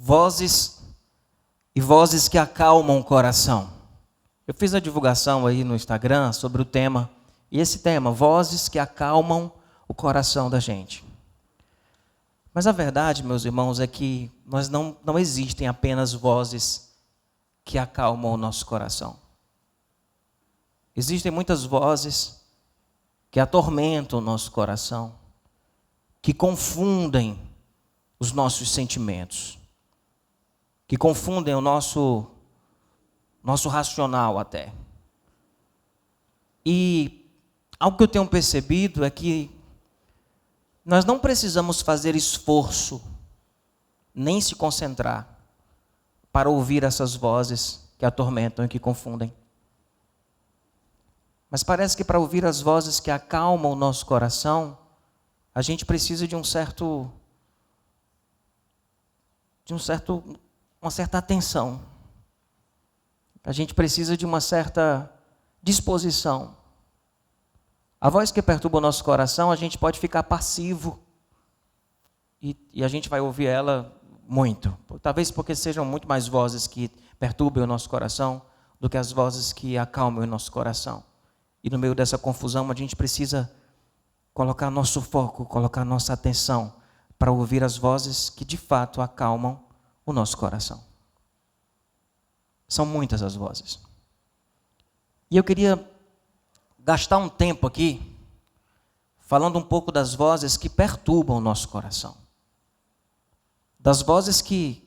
Vozes e vozes que acalmam o coração. Eu fiz a divulgação aí no Instagram sobre o tema, e esse tema, vozes que acalmam o coração da gente. Mas a verdade, meus irmãos, é que não existem apenas vozes que acalmam o nosso coração. Existem muitas vozes que atormentam o nosso coração, que confundem os nossos sentimentos, que confundem o nosso racional até. E algo que eu tenho percebido é que nós não precisamos fazer esforço, nem se concentrar, para ouvir essas vozes que atormentam e que confundem. Mas parece que para ouvir as vozes que acalmam o nosso coração, a gente precisa de uma certa atenção. A gente precisa de uma certa disposição. A voz que perturba o nosso coração, a gente pode ficar passivo e a gente vai ouvir ela muito. Talvez porque sejam muito mais vozes que perturbem o nosso coração do que as vozes que acalmam o nosso coração. E no meio dessa confusão, a gente precisa colocar nosso foco, colocar nossa atenção para ouvir as vozes que de fato acalmam o nosso coração. São muitas as vozes. E eu queria gastar um tempo aqui falando um pouco das vozes que perturbam o nosso coração. Das vozes que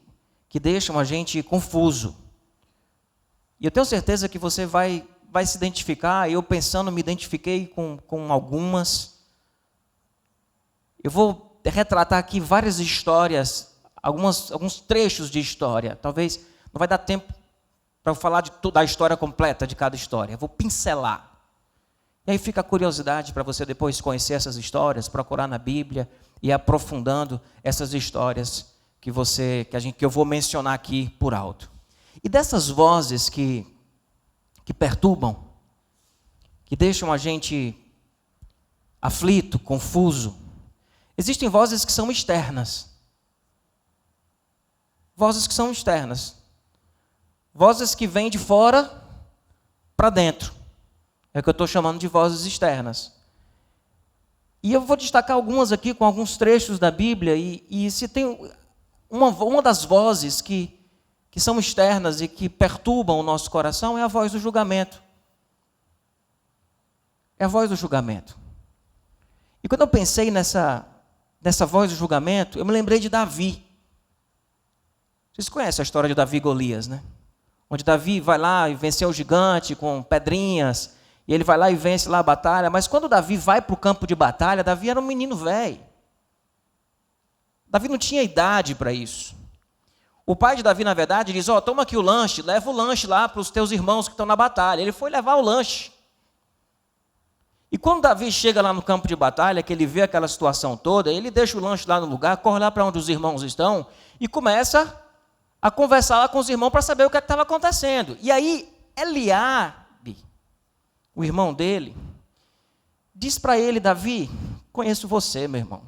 deixam a gente confuso. E eu tenho certeza que você vai se identificar. Eu pensando, me identifiquei com algumas. Eu vou retratar aqui várias histórias, alguns trechos de história. Talvez não vai dar tempo para eu falar da história completa de cada história. Eu vou pincelar. E aí fica a curiosidade para você depois conhecer essas histórias, procurar na Bíblia e ir aprofundando essas histórias que eu vou mencionar aqui por alto. E dessas vozes que perturbam, que deixam a gente aflito, confuso, existem vozes que são externas. Vozes que são externas. Vozes que vêm de fora para dentro. É o que eu estou chamando de vozes externas. E eu vou destacar algumas aqui com alguns trechos da Bíblia. E se tem uma das vozes que são externas e que perturbam o nosso coração é a voz do julgamento. É a voz do julgamento. E quando eu pensei nessa voz do julgamento, eu me lembrei de Davi. Vocês conhecem a história de Davi e Golias, né? Onde Davi vai lá e venceu o gigante com pedrinhas, e ele vai lá e vence lá a batalha. Mas quando Davi vai para o campo de batalha, Davi era um menino velho. Davi não tinha idade para isso. O pai de Davi, na verdade, diz, toma aqui o lanche, leva o lanche lá para os teus irmãos que estão na batalha. Ele foi levar o lanche. E quando Davi chega lá no campo de batalha, que ele vê aquela situação toda, ele deixa o lanche lá no lugar, corre lá para onde os irmãos estão e começa a conversar lá com os irmãos para saber o que estava acontecendo. E aí, Eliabe, o irmão dele, diz para ele, Davi, conheço você, meu irmão.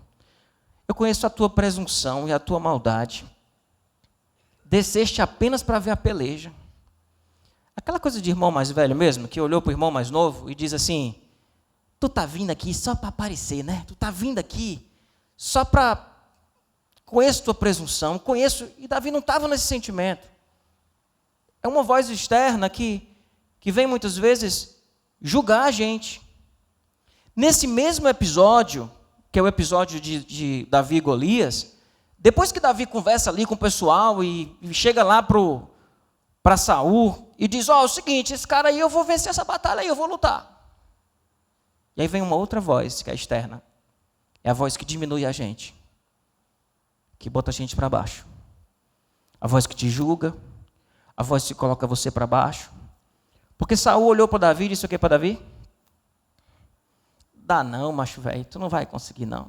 Eu conheço a tua presunção e a tua maldade. Desceste apenas para ver a peleja. Aquela coisa de irmão mais velho mesmo, que olhou para o irmão mais novo e diz assim, tu tá vindo aqui só para aparecer, né? Tu tá vindo aqui só para... Conheço tua presunção, conheço... E Davi não estava nesse sentimento. É uma voz externa que vem muitas vezes julgar a gente. Nesse mesmo episódio, que é o episódio de Davi e Golias, depois que Davi conversa ali com o pessoal e chega lá para Saul e diz, é o seguinte, esse cara aí eu vou vencer essa batalha aí, eu vou lutar. E aí vem uma outra voz que é externa. É a voz que diminui a gente. Que bota a gente para baixo. A voz que te julga. A voz que coloca você para baixo. Porque Saul olhou para Davi e disse o que para Davi? Dá não, macho velho, tu não vai conseguir não.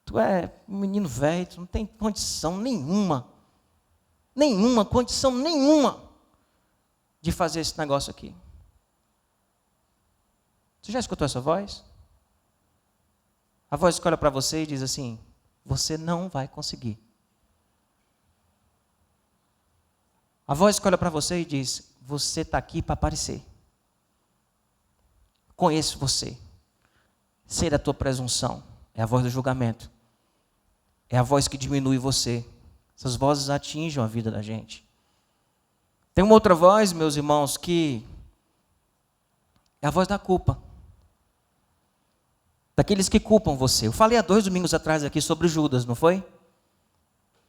Tu é um menino velho, tu não tem condição nenhuma. Condição nenhuma de fazer esse negócio aqui. Você já escutou essa voz? A voz que olha para você e diz assim, você não vai conseguir. A voz que olha para você e diz: você está aqui para aparecer. Conheço você. Sei da tua presunção. É a voz do julgamento. É a voz que diminui você. Essas vozes atingem a vida da gente. Tem uma outra voz, meus irmãos, que é a voz da culpa. Daqueles que culpam você. Eu falei há 2 domingos atrás aqui sobre Judas, não foi?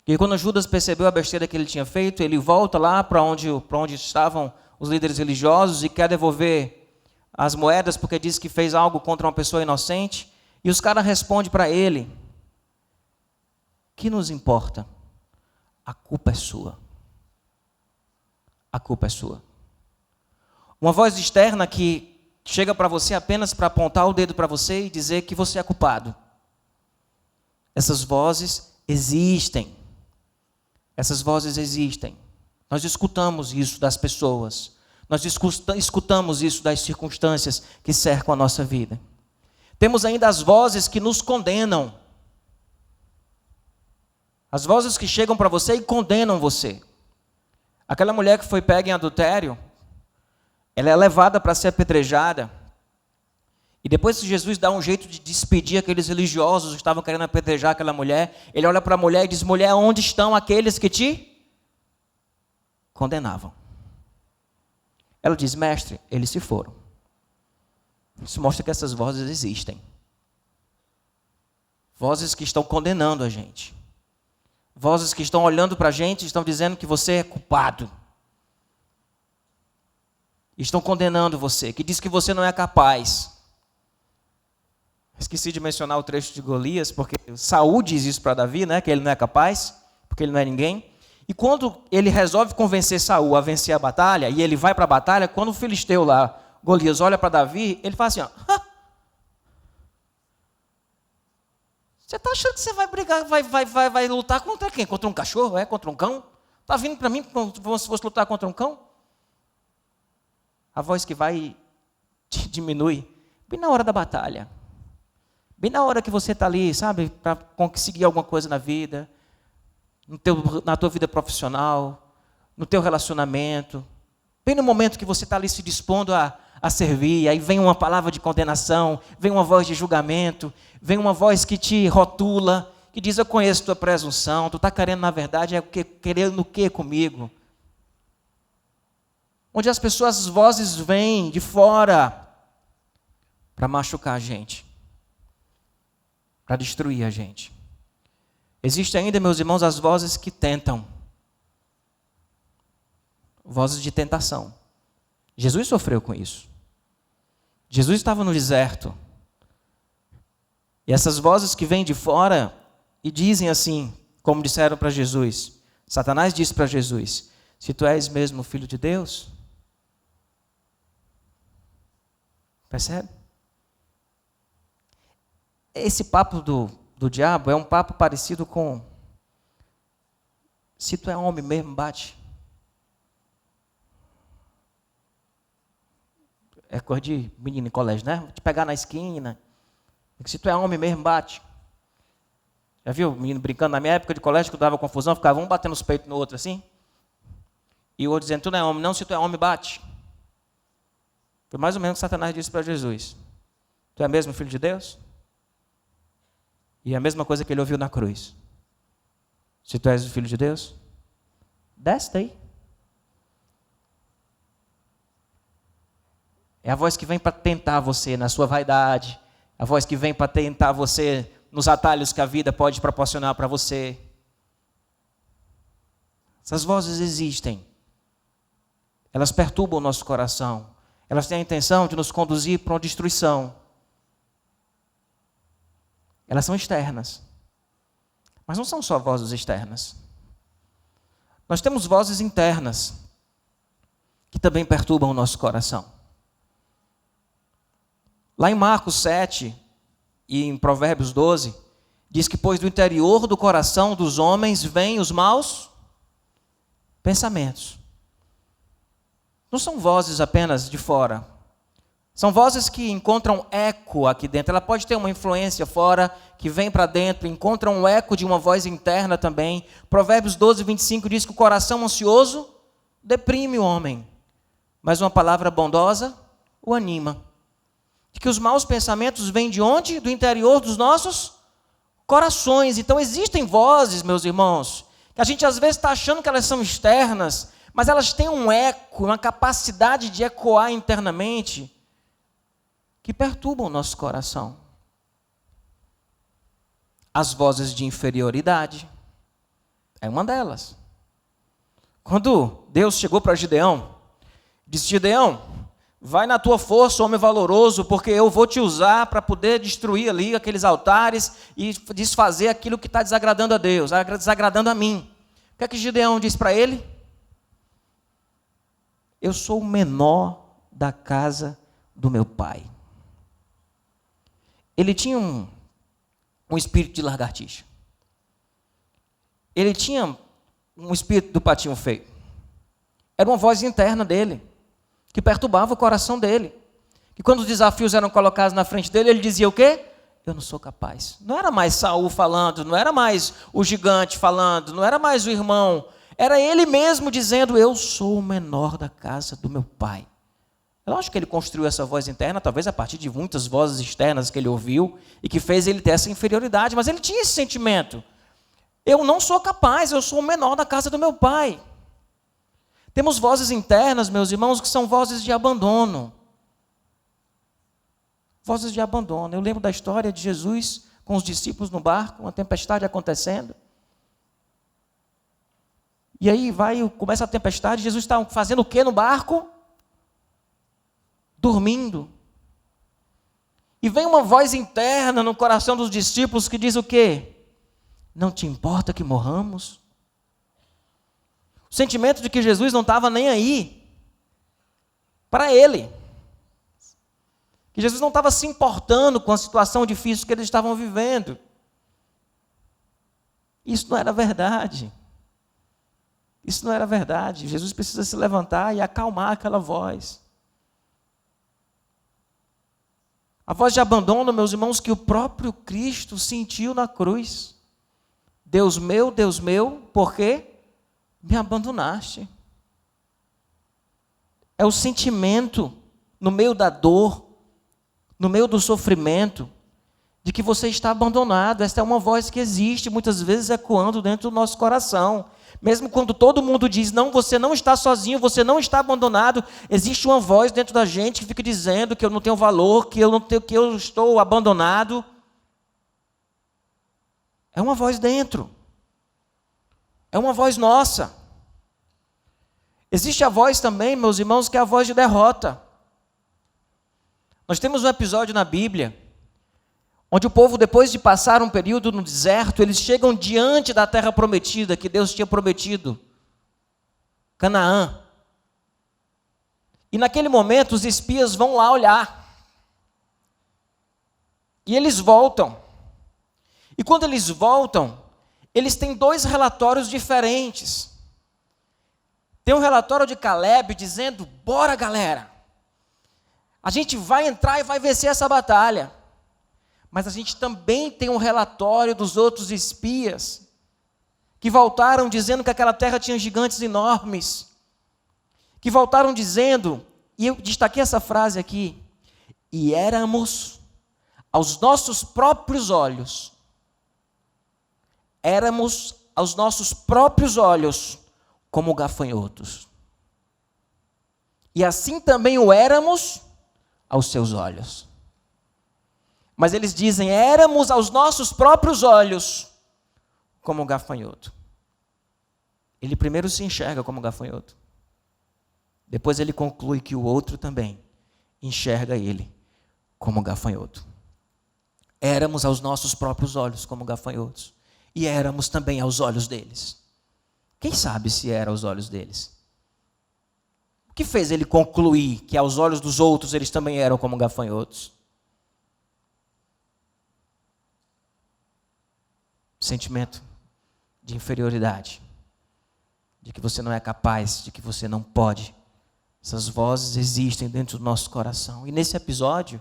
E quando Judas percebeu a besteira que ele tinha feito, ele volta lá para onde estavam os líderes religiosos e quer devolver as moedas porque diz que fez algo contra uma pessoa inocente. E os caras respondem para ele: que nos importa? A culpa é sua. A culpa é sua. Uma voz externa que chega para você apenas para apontar o dedo para você e dizer que você é culpado. Essas vozes existem. Essas vozes existem. Nós escutamos isso das pessoas. Nós escutamos isso das circunstâncias que cercam a nossa vida. Temos ainda as vozes que nos condenam. As vozes que chegam para você e condenam você. Aquela mulher que foi pega em adultério, ela é levada para ser apedrejada. E depois que Jesus dá um jeito de despedir aqueles religiosos que estavam querendo apedrejar aquela mulher, ele olha para a mulher e diz: mulher, onde estão aqueles que te condenavam? Ela diz: mestre, eles se foram. Isso mostra que essas vozes existem. Vozes que estão condenando a gente. Vozes que estão olhando para a gente e estão dizendo que você é culpado. Estão condenando você, que diz que você não é capaz. Esqueci de mencionar o trecho de Golias, porque Saul diz isso para Davi, né, que ele não é capaz, porque ele não é ninguém. E quando ele resolve convencer Saul a vencer a batalha, e ele vai para a batalha, quando o filisteu lá, Golias, olha para Davi, ele fala assim: ó, você está achando que você vai brigar, vai lutar contra quem? Contra um cachorro? Contra um cão? Está vindo para mim como se fosse lutar contra um cão? A voz que vai te diminui bem na hora da batalha. Bem na hora que você está ali, sabe, para conseguir alguma coisa na vida, na tua vida profissional, no teu relacionamento. Bem no momento que você está ali se dispondo a servir, aí vem uma palavra de condenação, vem uma voz de julgamento, vem uma voz que te rotula, que diz: eu conheço tua presunção, tu está querendo, na verdade, querendo o que comigo? Onde as pessoas, as vozes vêm de fora para machucar a gente, para destruir a gente. Existem ainda, meus irmãos, as vozes que tentam. Vozes de tentação. Jesus sofreu com isso. Jesus estava no deserto. E essas vozes que vêm de fora e dizem assim, como disseram para Jesus. Satanás disse para Jesus: se tu és mesmo filho de Deus. Percebe? Esse papo do diabo é um papo parecido com: se tu é homem mesmo, bate. É coisa de menino em colégio, né? Vou te pegar na esquina. Se tu é homem mesmo, bate. Já viu o menino brincando? Na minha época de colégio, que dava confusão, ficava um batendo os peitos no outro assim. E o outro dizendo: tu não é homem, não, se tu é homem, bate. Foi mais ou menos o que Satanás disse para Jesus. Tu é mesmo filho de Deus? E a mesma coisa que ele ouviu na cruz. Se tu és o filho de Deus, desce daí. É a voz que vem para tentar você na sua vaidade. A voz que vem para tentar você nos atalhos que a vida pode proporcionar para você. Essas vozes existem. Elas perturbam o nosso coração. Elas têm a intenção de nos conduzir para uma destruição. Elas são externas. Mas não são só vozes externas. Nós temos vozes internas que também perturbam o nosso coração. Lá em Marcos 7 e em Provérbios 12, diz que pois do interior do coração dos homens vêm os maus pensamentos. Não são vozes apenas de fora. São vozes que encontram eco aqui dentro. Ela pode ter uma influência fora, que vem para dentro, encontra um eco de uma voz interna também. Provérbios 12, 25 diz que o coração ansioso deprime o homem, mas uma palavra bondosa o anima. De que os maus pensamentos vêm de onde? Do interior dos nossos corações. Então existem vozes, meus irmãos, que a gente às vezes está achando que elas são externas, mas elas têm um eco, uma capacidade de ecoar internamente, que perturbam o nosso coração. As vozes de inferioridade é uma delas. Quando Deus chegou para Gideão, disse: Gideão, vai na tua força, homem valoroso, porque eu vou te usar para poder destruir ali aqueles altares e desfazer aquilo que está desagradando a Deus, desagradando a mim. O que é que Gideão disse para ele? Eu sou o menor da casa do meu pai. Ele tinha um espírito de lagartixa. Ele tinha um espírito do patinho feio. Era uma voz interna dele, que perturbava o coração dele. Que quando os desafios eram colocados na frente dele, ele dizia o quê? Eu não sou capaz. Não era mais Saul falando, não era mais o gigante falando, não era mais o irmão. Era ele mesmo dizendo: eu sou o menor da casa do meu pai. É lógico que ele construiu essa voz interna, talvez a partir de muitas vozes externas que ele ouviu e que fez ele ter essa inferioridade, mas ele tinha esse sentimento. Eu não sou capaz, eu sou o menor da casa do meu pai. Temos vozes internas, meus irmãos, que são vozes de abandono. Vozes de abandono. Eu lembro da história de Jesus com os discípulos no barco, uma tempestade acontecendo. E aí começa a tempestade, Jesus está fazendo o quê no barco? Dormindo. E vem uma voz interna no coração dos discípulos que diz o quê? Não te importa que morramos? O sentimento de que Jesus não estava nem aí para ele. Que Jesus não estava se importando com a situação difícil que eles estavam vivendo. Isso não era verdade. Isso não era verdade. Jesus precisa se levantar e acalmar aquela voz. A voz de abandono, meus irmãos, que o próprio Cristo sentiu na cruz. Deus meu, por quê? Me abandonaste. É o sentimento, no meio da dor, no meio do sofrimento, de que você está abandonado. Esta é uma voz que existe, muitas vezes ecoando dentro do nosso coração. Mesmo quando todo mundo diz: não, você não está sozinho, você não está abandonado, existe uma voz dentro da gente que fica dizendo que eu não tenho valor, que eu estou abandonado. É uma voz dentro. É uma voz nossa. Existe a voz também, meus irmãos, que é a voz de derrota. Nós temos um episódio na Bíblia onde o povo, depois de passar um período no deserto, eles chegam diante da terra prometida que Deus tinha prometido, Canaã. E naquele momento os espias vão lá olhar. E eles voltam. E quando eles voltam, eles têm dois relatórios diferentes. Tem um relatório de Caleb dizendo: bora, galera, a gente vai entrar e vai vencer essa batalha. Mas a gente também tem um relatório dos outros espias que voltaram dizendo que aquela terra tinha gigantes enormes, que voltaram dizendo, e eu destaquei essa frase aqui: e éramos aos nossos próprios olhos, como gafanhotos. E assim também o éramos aos seus olhos. Mas eles dizem: éramos aos nossos próprios olhos como gafanhoto. Ele primeiro se enxerga como gafanhoto. Depois ele conclui que o outro também enxerga ele como gafanhoto. Éramos aos nossos próprios olhos como gafanhotos. E éramos também aos olhos deles. Quem sabe se era aos olhos deles? O que fez ele concluir que aos olhos dos outros eles também eram como gafanhotos? Sentimento de inferioridade, de que você não é capaz, de que você não pode. Essas vozes existem dentro do nosso coração. E nesse episódio,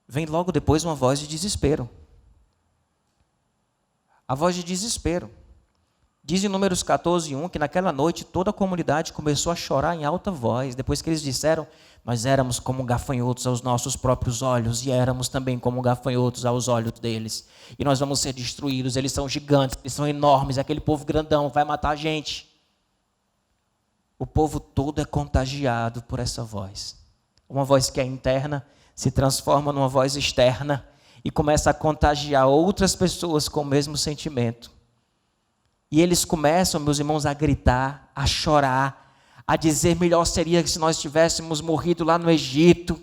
vem logo depois uma voz de desespero. A voz de desespero. Diz em Números 14:1 que naquela noite toda a comunidade começou a chorar em alta voz, depois que eles disseram: nós éramos como gafanhotos aos nossos próprios olhos, e éramos também como gafanhotos aos olhos deles. E nós vamos ser destruídos, eles são gigantes, eles são enormes, aquele povo grandão vai matar a gente. O povo todo é contagiado por essa voz. Uma voz que é interna se transforma numa voz externa e começa a contagiar outras pessoas com o mesmo sentimento. E eles começam, meus irmãos, a gritar, a chorar, a dizer: melhor seria se nós tivéssemos morrido lá no Egito.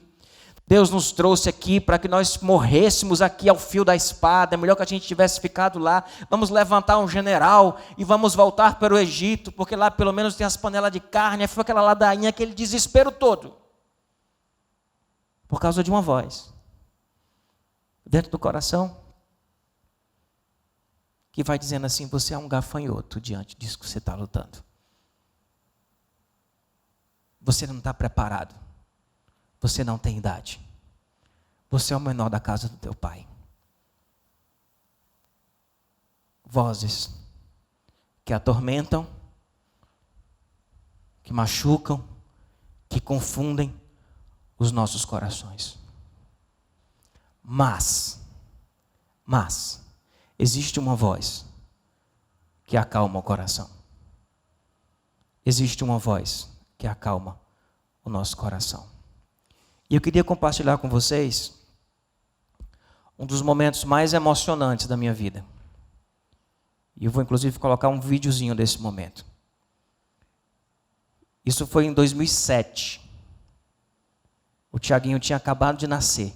Deus nos trouxe aqui para que nós morrêssemos aqui ao fio da espada. É melhor que a gente tivesse ficado lá. Vamos levantar um general e vamos voltar para o Egito, porque lá pelo menos tem as panelas de carne. Aí foi aquela ladainha, aquele desespero todo. Por causa de uma voz dentro do coração que vai dizendo assim: você é um gafanhoto diante disso que você está lutando. Você não está preparado. Você não tem idade. Você é o menor da casa do teu pai. Vozes que atormentam, que machucam, que confundem os nossos corações. Mas, existe uma voz que acalma o coração. Existe uma voz que acalma o nosso coração. E eu queria compartilhar com vocês um dos momentos mais emocionantes da minha vida. E eu vou inclusive colocar um videozinho desse momento. Isso foi em 2007. O Tiaguinho tinha acabado de nascer,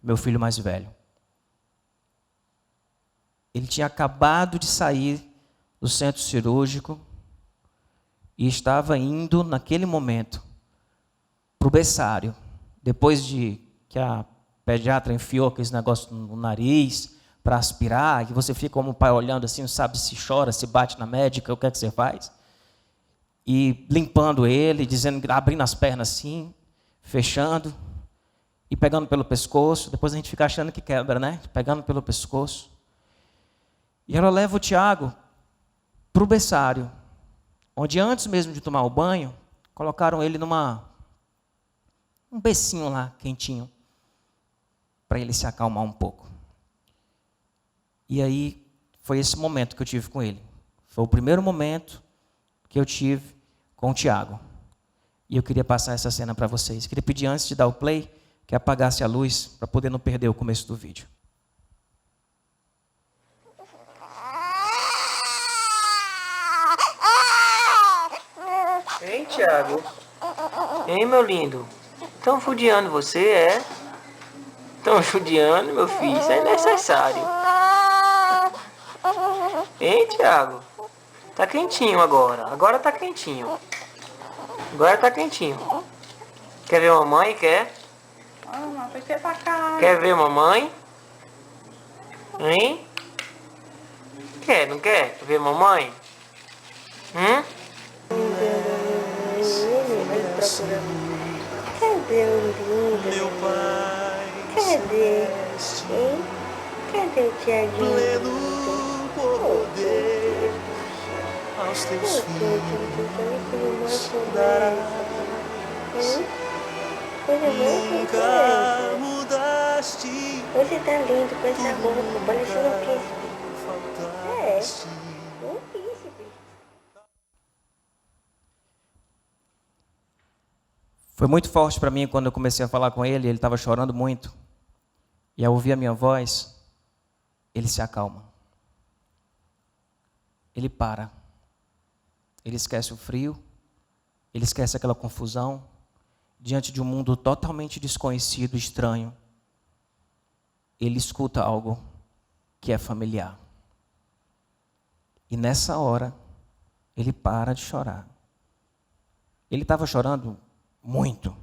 meu filho mais velho. Ele tinha acabado de sair do centro cirúrgico e estava indo, naquele momento, para o berçário. Depois de que a pediatra enfiou aquele negócio no nariz para aspirar, que você fica como pai olhando assim, não sabe se chora, se bate na médica, o que é que você faz? E limpando ele, dizendo, abrindo as pernas assim, fechando e pegando pelo pescoço. Depois a gente fica achando que quebra, né? Pegando pelo pescoço. E ela leva o Tiago para o berçário, onde antes mesmo de tomar o banho, colocaram ele um becinho lá, quentinho, para ele se acalmar um pouco. E aí, foi esse momento que eu tive com ele. Foi o primeiro momento que eu tive com o Tiago. E eu queria passar essa cena para vocês. Queria pedir, antes de dar o play, que apagasse a luz, para poder não perder o começo do vídeo. Ei, Tiago. Ei, meu lindo. Estão judiando você, é? Estão judiando, meu filho? Isso é necessário. Ei, Tiago. Tá quentinho agora. Agora tá quentinho. Agora tá quentinho. Quer ver mamãe? Quer? Quer ver mamãe? Hein? Quer, não quer? Quer ver mamãe? Cadê o lindo? Meu pai. Cadê? Hein? Cadê o Tiaguinho? Pleno poder aos teus filhos dará. Nunca mudaste. Você tá lindo com essa roupa, parecendo um príncipe. Um príncipe. Foi muito forte para mim quando eu comecei a falar com ele. Ele estava chorando muito. E ao ouvir a minha voz, ele se acalma. Ele para. Ele esquece o frio. Ele esquece aquela confusão. Diante de um mundo totalmente desconhecido, estranho. Ele escuta algo que é familiar. E nessa hora, ele para de chorar. Ele estava chorando muito.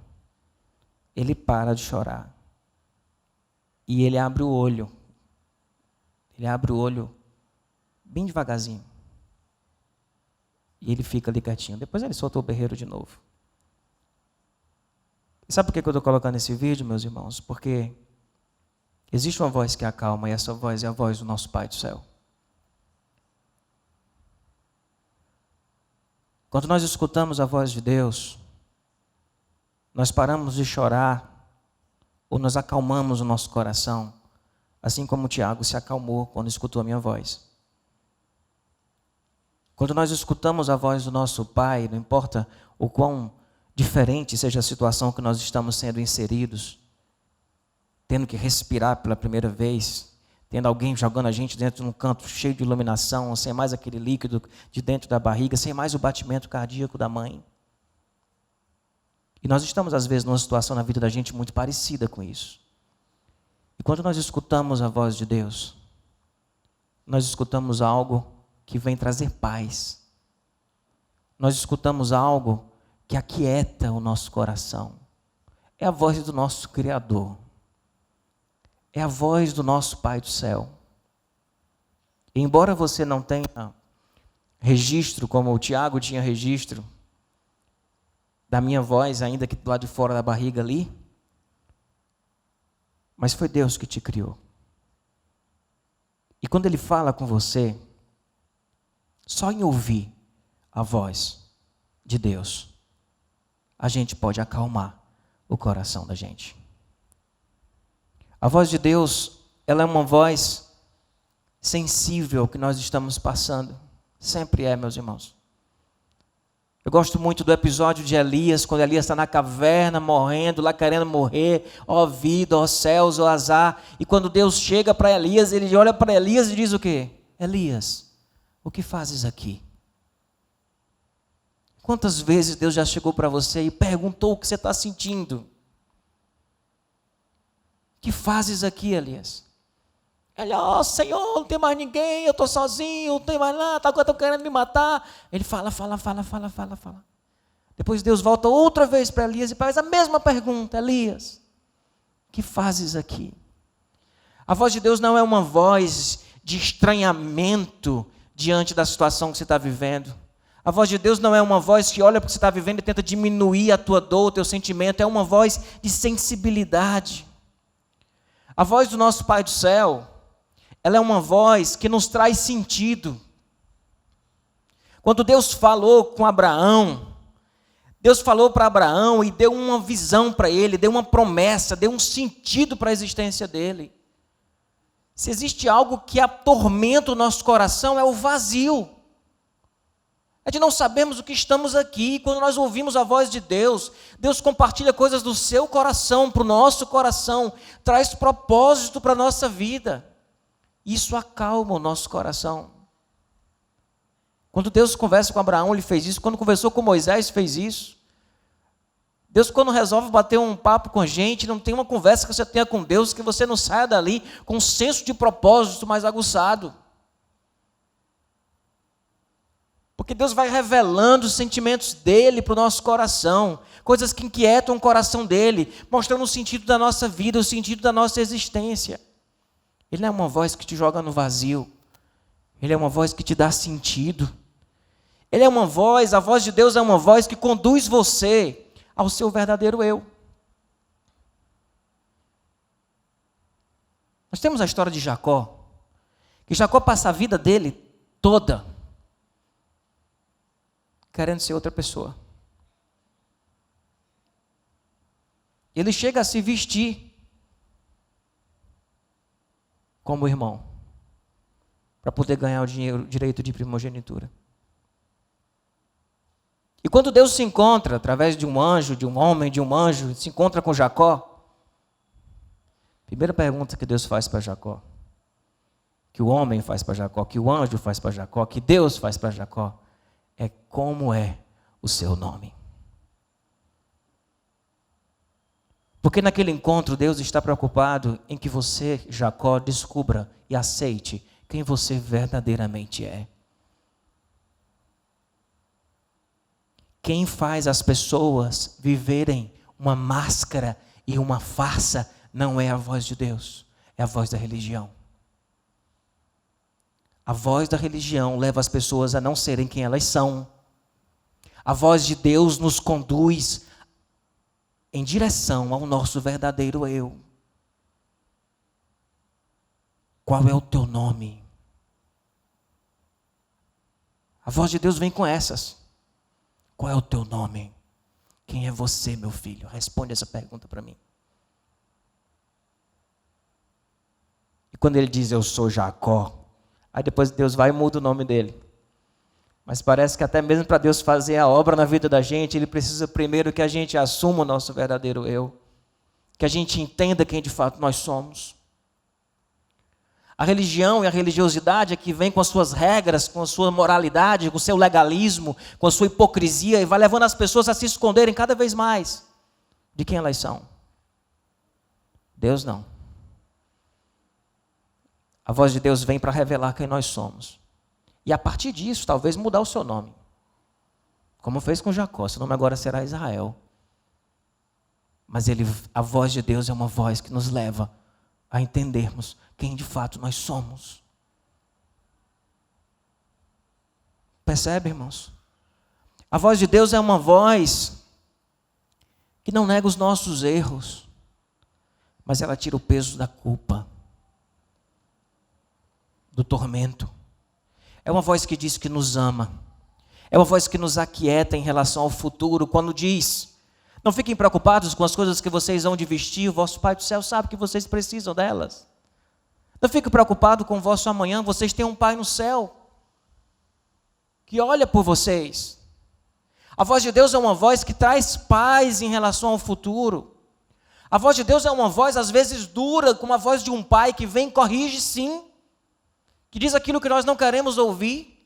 Ele para de chorar. E ele abre o olho. Ele abre o olho bem devagarzinho. E ele fica ali quietinho. Depois ele soltou o berreiro de novo. E sabe por que eu estou colocando esse vídeo, meus irmãos? Porque existe uma voz que acalma, e essa voz é a voz do nosso Pai do céu. Quando nós escutamos a voz de Deus, nós paramos de chorar ou nós acalmamos o nosso coração, assim como o Tiago se acalmou quando escutou a minha voz. Quando nós escutamos a voz do nosso Pai, não importa o quão diferente seja a situação que nós estamos sendo inseridos, tendo que respirar pela primeira vez, tendo alguém jogando a gente dentro de um canto cheio de iluminação, sem mais aquele líquido de dentro da barriga, sem mais o batimento cardíaco da mãe. E nós estamos, às vezes, numa situação na vida da gente muito parecida com isso. E quando nós escutamos a voz de Deus, nós escutamos algo que vem trazer paz. Nós escutamos algo que aquieta o nosso coração. É a voz do nosso Criador. É a voz do nosso Pai do céu. E embora você não tenha registro, como o Tiago tinha registro, da minha voz, ainda que do lado de fora da barriga ali, mas foi Deus que te criou. E quando Ele fala com você, só em ouvir a voz de Deus, a gente pode acalmar o coração da gente. A voz de Deus, ela é uma voz sensível ao que nós estamos passando. Sempre é, meus irmãos. Eu gosto muito do episódio de Elias, quando Elias está na caverna, morrendo, lá querendo morrer. Ó vida, ó céus, ó azar. E quando Deus chega para Elias, ele olha para Elias e diz o quê? Elias, o que fazes aqui? Quantas vezes Deus já chegou para você e perguntou o que você está sentindo? O que fazes aqui, Elias? Ele, Senhor, não tem mais ninguém, eu estou sozinho, não tem mais nada, agora estão querendo me matar. Ele fala. Depois Deus volta outra vez para Elias e faz a mesma pergunta. Elias, o que fazes aqui? A voz de Deus não é uma voz de estranhamento diante da situação que você está vivendo. A voz de Deus não é uma voz que olha para o que você está vivendo e tenta diminuir a tua dor, o teu sentimento. É uma voz de sensibilidade. A voz do nosso Pai do céu, ela é uma voz que nos traz sentido. Quando Deus falou com Abraão, Deus falou para Abraão e deu uma visão para ele, deu uma promessa, deu um sentido para a existência dele. Se existe algo que atormenta o nosso coração, é o vazio. É de não sabermos o que estamos aqui. Quando nós ouvimos a voz de Deus, Deus compartilha coisas do seu coração para o nosso coração, traz propósito para a nossa vida. Isso acalma o nosso coração. Quando Deus conversa com Abraão, ele fez isso. Quando conversou com Moisés, fez isso. Deus, quando resolve bater um papo com a gente, não tem uma conversa que você tenha com Deus, que você não saia dali com um senso de propósito mais aguçado. Porque Deus vai revelando os sentimentos dele para o nosso coração, coisas que inquietam o coração dele, mostrando o sentido da nossa vida, o sentido da nossa existência. Ele não é uma voz que te joga no vazio, ele é uma voz que te dá sentido. Ele é uma voz, a voz de Deus é uma voz que conduz você ao seu verdadeiro eu. Nós temos a história de Jacó, que Jacó passa a vida dele toda querendo ser outra pessoa. Ele chega a se vestir como irmão, para poder ganhar o direito de primogenitura. E quando Deus se encontra, através de um anjo, de um homem, de um anjo, se encontra com Jacó, a primeira pergunta que Deus faz para Jacó, que o homem faz para Jacó, que o anjo faz para Jacó, que Deus faz para Jacó, é como é o seu nome. Porque naquele encontro Deus está preocupado em que você, Jacó, descubra e aceite quem você verdadeiramente é. Quem faz as pessoas viverem uma máscara e uma farsa não é a voz de Deus, é a voz da religião. A voz da religião leva as pessoas a não serem quem elas são. A voz de Deus nos conduz em direção ao nosso verdadeiro eu. Qual é o teu nome? A voz de Deus vem com essas. qual é o teu nome? Quem é você, meu filho? Responde essa pergunta para mim. E quando ele diz, eu sou Jacó, aí depois Deus vai e muda o nome dele. Mas parece que até mesmo para Deus fazer a obra na vida da gente, Ele precisa primeiro que a gente assuma o nosso verdadeiro eu. Que a gente entenda quem de fato nós somos. A religião e a religiosidade é que vem com as suas regras, com a sua moralidade, com o seu legalismo, com a sua hipocrisia e vai levando as pessoas a se esconderem cada vez mais de quem elas são. Deus não. A voz de Deus vem para revelar quem nós somos. E a partir disso, talvez mudar o seu nome. Como fez com Jacó, seu nome agora será Israel. Mas a voz de Deus é uma voz que nos leva a entendermos quem de fato nós somos. Percebe, irmãos? A voz de Deus é uma voz que não nega os nossos erros, mas ela tira o peso da culpa, do tormento. É uma voz que diz que nos ama. É uma voz que nos aquieta em relação ao futuro, quando diz, não fiquem preocupados com as coisas que vocês vão de vestir, o vosso Pai do céu sabe que vocês precisam delas. Não fiquem preocupados com o vosso amanhã, vocês têm um Pai no céu, que olha por vocês. A voz de Deus é uma voz que traz paz em relação ao futuro. A voz de Deus é uma voz às vezes dura, como a voz de um pai que vem e corrige sim, que diz aquilo que nós não queremos ouvir.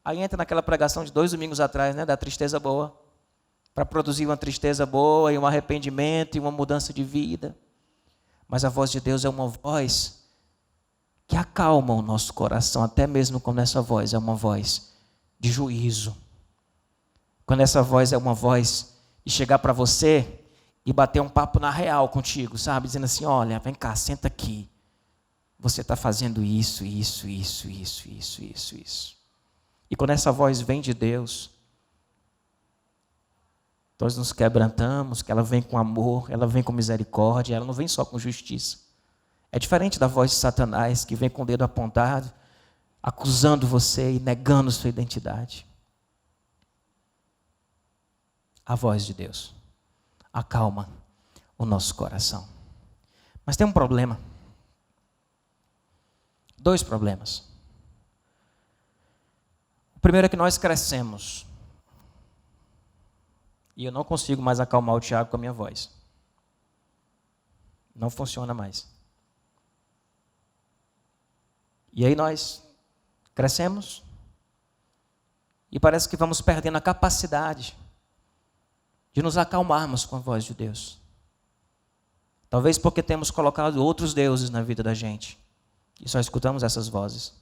Aí entra naquela pregação de 2 domingos atrás, da tristeza boa, para produzir uma tristeza boa e um arrependimento e uma mudança de vida. Mas a voz de Deus é uma voz que acalma o nosso coração, até mesmo quando essa voz é uma voz de juízo. Quando essa voz é uma voz de chegar para você e bater um papo na real contigo, sabe? Dizendo assim, olha, vem cá, senta aqui. Você está fazendo isso. E quando essa voz vem de Deus, nós nos quebrantamos, que ela vem com amor, ela vem com misericórdia, ela não vem só com justiça. É diferente da voz de Satanás, que vem com o dedo apontado, acusando você e negando sua identidade. A voz de Deus acalma o nosso coração. Mas tem um problema. 2 problemas. O primeiro é que nós crescemos. E eu não consigo mais acalmar o Tiago com a minha voz. Não funciona mais. E aí nós crescemos e parece que vamos perdendo a capacidade de nos acalmarmos com a voz de Deus. Talvez porque temos colocado outros deuses na vida da gente e só escutamos essas vozes.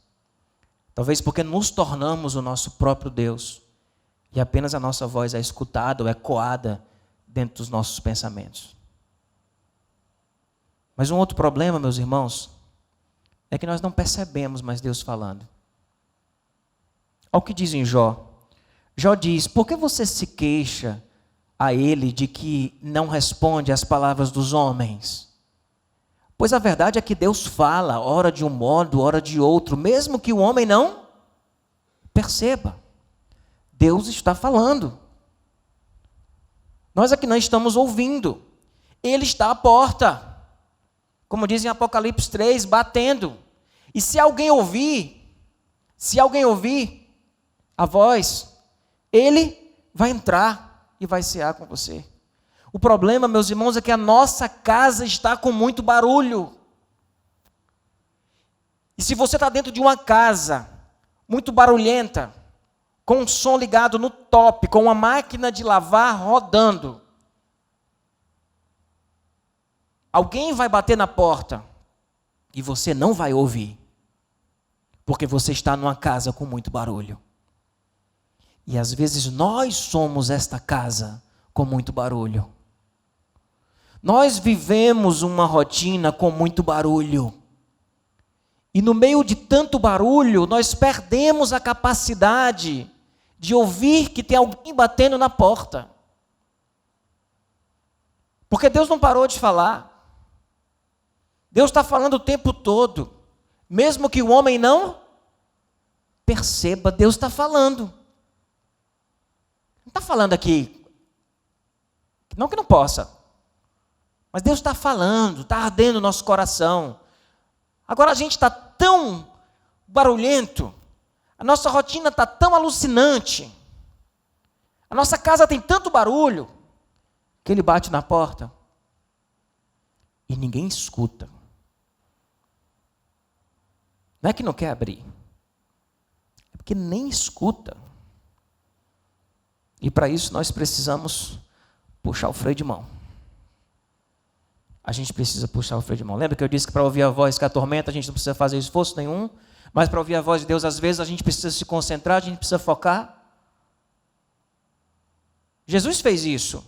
Talvez porque nos tornamos o nosso próprio Deus e apenas a nossa voz é escutada ou ecoada dentro dos nossos pensamentos. Mas um outro problema, meus irmãos, é que nós não percebemos mais Deus falando. Olha o que diz em Jó. Jó diz, por que você se queixa a ele de que não responde às palavras dos homens? Pois a verdade é que Deus fala, ora de um modo, ora de outro, mesmo que o homem não perceba. Deus está falando. Nós aqui não estamos ouvindo. Ele está à porta. Como diz em Apocalipse 3, batendo. E se alguém ouvir a voz, ele vai entrar e vai cear com você. O problema, meus irmãos, é que a nossa casa está com muito barulho. E se você está dentro de uma casa muito barulhenta, com um som ligado no top, com uma máquina de lavar rodando, alguém vai bater na porta e você não vai ouvir, porque você está numa casa com muito barulho. E às vezes nós somos esta casa com muito barulho. Nós vivemos uma rotina com muito barulho. E no meio de tanto barulho, nós perdemos a capacidade de ouvir que tem alguém batendo na porta. Porque Deus não parou de falar. Deus está falando o tempo todo. Mesmo que o homem não perceba, Deus está falando. está falando aqui, não que não possa, mas Deus está falando, está ardendo o nosso coração. Agora a gente está tão barulhento, a nossa rotina está tão alucinante, a nossa casa tem tanto barulho, que ele bate na porta e ninguém escuta. Não é que não quer abrir, é porque nem escuta. E para isso nós precisamos puxar o freio de mão. A gente precisa puxar o freio de mão. Lembra que eu disse que para ouvir a voz que atormenta, a gente não precisa fazer esforço nenhum, mas para ouvir a voz de Deus, às vezes a gente precisa se concentrar, a gente precisa focar. Jesus fez isso.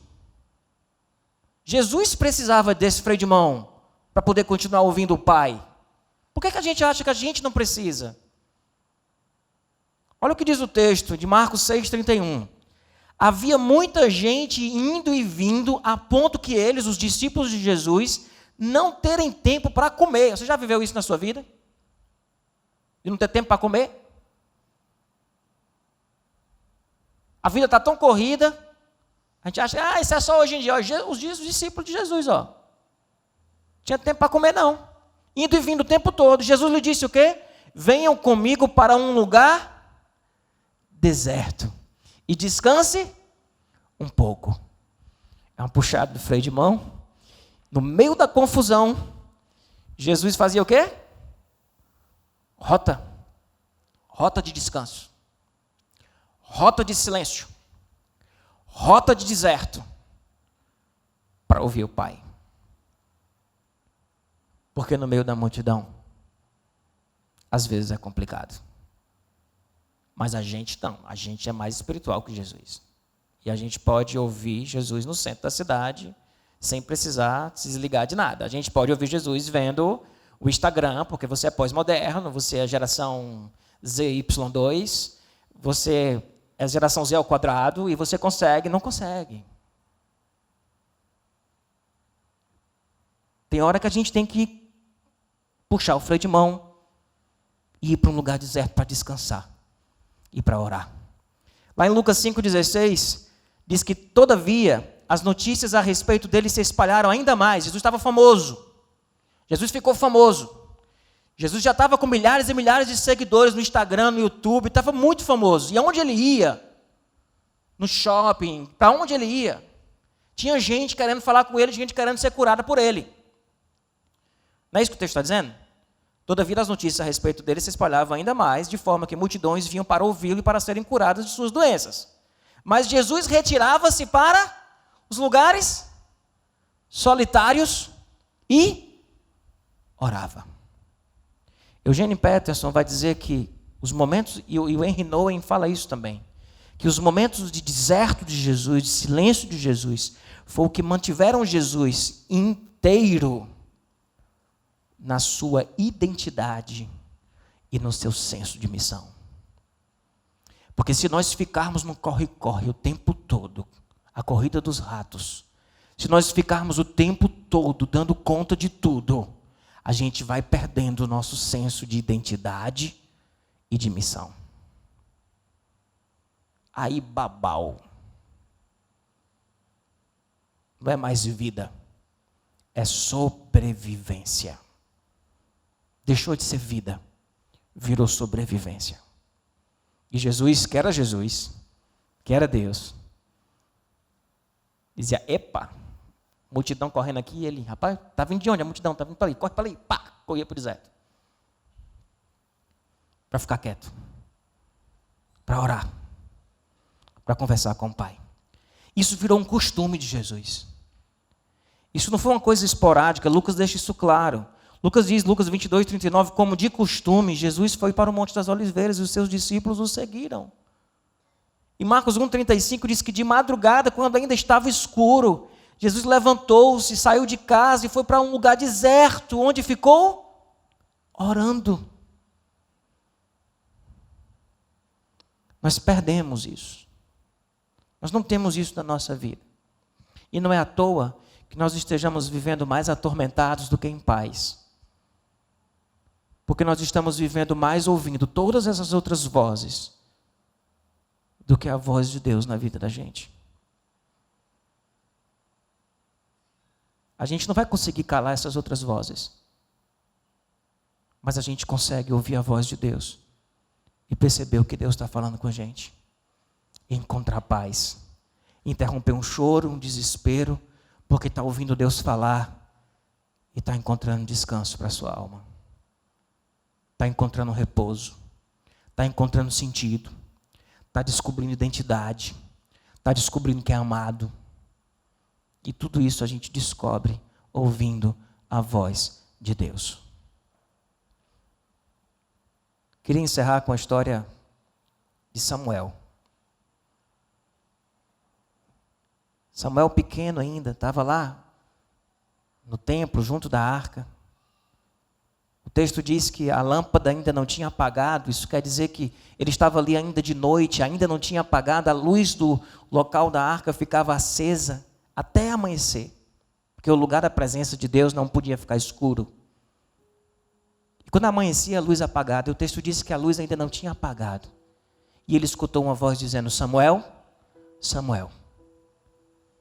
Jesus precisava desse freio de mão para poder continuar ouvindo o Pai. Por que a gente acha que a gente não precisa? Olha o que diz o texto de Marcos 6,31. Havia muita gente indo e vindo, a ponto que eles, os discípulos de Jesus, não terem tempo para comer. Você já viveu isso na sua vida? De não ter tempo para comer? A vida está tão corrida, a gente acha, isso é só hoje em dia. Os discípulos de Jesus, tinha tempo para comer não. Indo e vindo o tempo todo. Jesus lhe disse o quê? Venham comigo para um lugar deserto e descanse um pouco. É um puxado do freio de mão. No meio da confusão, Jesus fazia o quê? Rota de descanso, rota de silêncio, rota de deserto, para ouvir o Pai. Porque no meio da multidão, às vezes é complicado. Mas a gente não, a gente é mais espiritual que Jesus. E a gente pode ouvir Jesus no centro da cidade, sem precisar se desligar de nada. A gente pode ouvir Jesus vendo o Instagram, porque você é pós-moderno, você é geração ZY2, você é geração Z ao quadrado, e você consegue, não consegue. Tem hora que a gente tem que puxar o freio de mão e ir para um lugar deserto para descansar e para orar. Lá em Lucas 5,16, diz que, todavia, as notícias a respeito dele se espalharam ainda mais. Jesus estava famoso. Jesus ficou famoso. Jesus já estava com milhares e milhares de seguidores no Instagram, no YouTube, estava muito famoso. E aonde ele ia? No shopping, para onde ele ia? Tinha gente querendo falar com ele, gente querendo ser curada por ele. Não é isso que o texto está dizendo? Todavia, as notícias a respeito dele se espalhavam ainda mais, de forma que multidões vinham para ouvi-lo e para serem curadas de suas doenças. Mas Jesus retirava-se para os lugares solitários e orava. Eugene Peterson vai dizer que os momentos, e o Henry Nouwen fala isso também, que os momentos de deserto de Jesus, de silêncio de Jesus, foi o que mantiveram Jesus inteiro na sua identidade e no seu senso de missão. Porque se nós ficarmos no corre-corre o tempo todo, a corrida dos ratos, se nós ficarmos o tempo todo dando conta de tudo, a gente vai perdendo o nosso senso de identidade e de missão. Aí babau. Não é mais vida, é sobrevivência. Deixou de ser vida, virou sobrevivência. E Jesus, que era Deus, dizia, epa, multidão correndo aqui, e ele, rapaz, tá vindo de onde a multidão? Está vindo para ali, corre para ali, pá, corria para o deserto. Para ficar quieto, para orar, para conversar com o Pai. Isso virou um costume de Jesus. Isso não foi uma coisa esporádica, Lucas deixa isso claro. Lucas diz, Lucas 22:39, como de costume, Jesus foi para o Monte das Oliveiras e os seus discípulos o seguiram. E Marcos 1:35 diz que de madrugada, quando ainda estava escuro, Jesus levantou-se, saiu de casa e foi para um lugar deserto, onde ficou orando. Nós perdemos isso. Nós não temos isso na nossa vida. E não é à toa que nós estejamos vivendo mais atormentados do que em paz. Porque nós estamos vivendo mais ouvindo todas essas outras vozes do que a voz de Deus na vida da gente. A gente não vai conseguir calar essas outras vozes, mas a gente consegue ouvir a voz de Deus e perceber o que Deus está falando com a gente, e encontrar paz, interromper um choro, um desespero, porque está ouvindo Deus falar e está encontrando descanso para a sua alma, está encontrando repouso, está encontrando sentido, está descobrindo identidade, está descobrindo que é amado. E tudo isso a gente descobre ouvindo a voz de Deus. Queria encerrar com a história de Samuel. Samuel pequeno ainda, estava lá no templo, junto da arca. O texto diz que a lâmpada ainda não tinha apagado. Isso quer dizer que ele estava ali ainda de noite, ainda não tinha apagado. A luz do local da arca ficava acesa até amanhecer, porque o lugar da presença de Deus não podia ficar escuro. E quando amanhecia, a luz apagada, o texto diz que a luz ainda não tinha apagado. E ele escutou uma voz dizendo: Samuel, Samuel.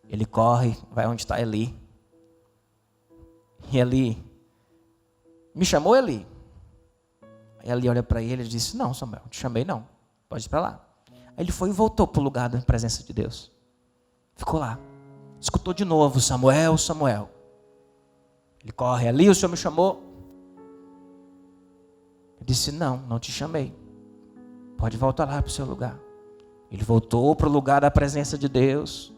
Ele corre, vai onde está Eli. E Eli: me chamou, Eli? Aí Eli olha para ele e disse: não, Samuel, não te chamei não, pode ir para lá. Aí ele foi e voltou para o lugar da presença de Deus. Ficou lá. Escutou de novo: Samuel, Samuel. Ele corre: Eli, o Senhor me chamou? Ele disse: não, não te chamei. Pode voltar lá para o seu lugar. Ele voltou para o lugar da presença de Deus.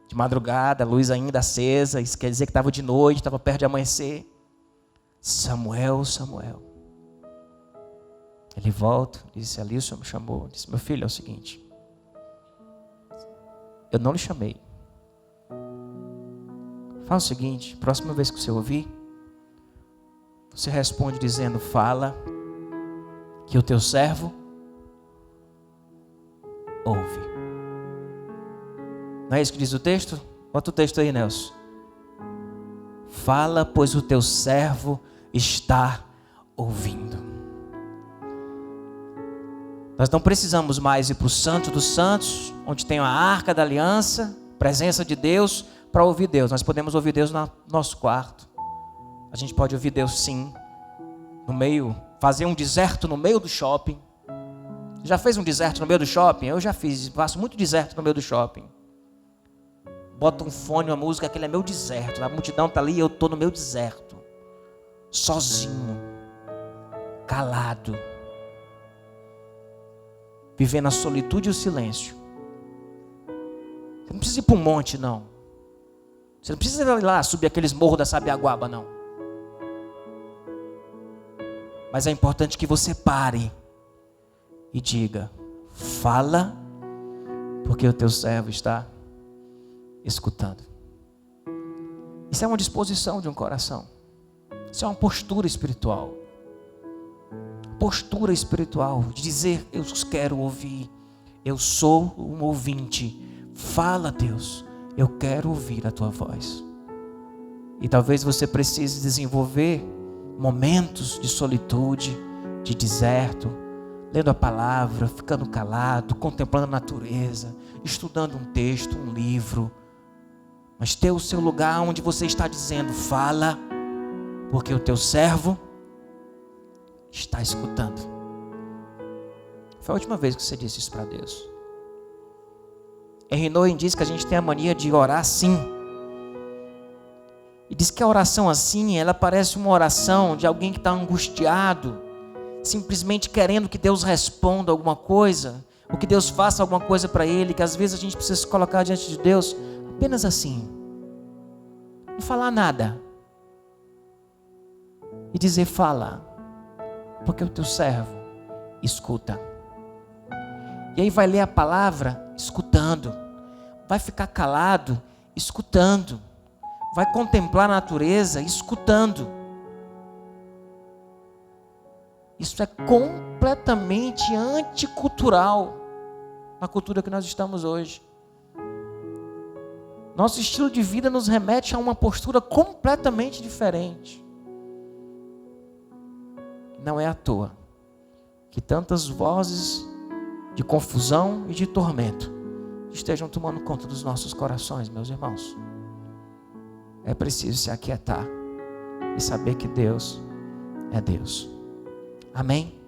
De madrugada, a luz ainda acesa. Isso quer dizer que estava de noite, estava perto de amanhecer. Samuel, Samuel. Ele volta, disse: ali o Senhor me chamou. Disse: meu filho, é o seguinte, eu não lhe chamei. Fala o seguinte: próxima vez que você ouvir, você responde dizendo: fala, que o teu servo ouve. Não é isso que diz o texto? Bota o texto aí, Nelson. Fala, pois o teu servo está ouvindo. Nós não precisamos mais ir para o Santo dos Santos, onde tem a Arca da Aliança, presença de Deus, para ouvir Deus. Nós podemos ouvir Deus no nosso quarto. A gente pode ouvir Deus sim, no meio, fazer um deserto no meio do shopping. Já fez um deserto no meio do shopping? Eu já fiz, faço muito deserto no meio do shopping. Bota um fone, uma música, aquele é meu deserto. A multidão está ali e eu estou no meu deserto. Sozinho. Calado. Vivendo a solitude e o silêncio. Você não precisa ir para um monte, não. Você não precisa ir lá subir aqueles morros da Sabiaguaba, não. Mas é importante que você pare e diga: fala, porque o teu servo está escutando. Isso é uma disposição de um coração. Isso é uma postura espiritual. Postura espiritual de dizer: eu quero ouvir, eu sou um ouvinte. Fala, Deus, eu quero ouvir a tua voz. E talvez você precise desenvolver momentos de solitude, de deserto, lendo a palavra, ficando calado, contemplando a natureza, estudando um texto, um livro, mas ter o seu lugar onde você está dizendo: fala, porque o teu servo está escutando. Foi a última vez que você disse isso para Deus. Henry Nouwen diz que a gente tem a mania de orar assim. E diz que a oração assim, ela parece uma oração de alguém que está angustiado, simplesmente querendo que Deus responda alguma coisa, ou que Deus faça alguma coisa para ele, que às vezes a gente precisa se colocar diante de Deus apenas assim, não falar nada, e dizer: fala, porque o teu servo escuta. E aí vai ler a palavra escutando, vai ficar calado escutando, vai contemplar a natureza escutando. Isso é completamente anticultural na cultura que nós estamos hoje. Nosso estilo de vida nos remete a uma postura completamente diferente. Não é à toa que tantas vozes de confusão e de tormento estejam tomando conta dos nossos corações, meus irmãos. É preciso se aquietar e saber que Deus é Deus. Amém?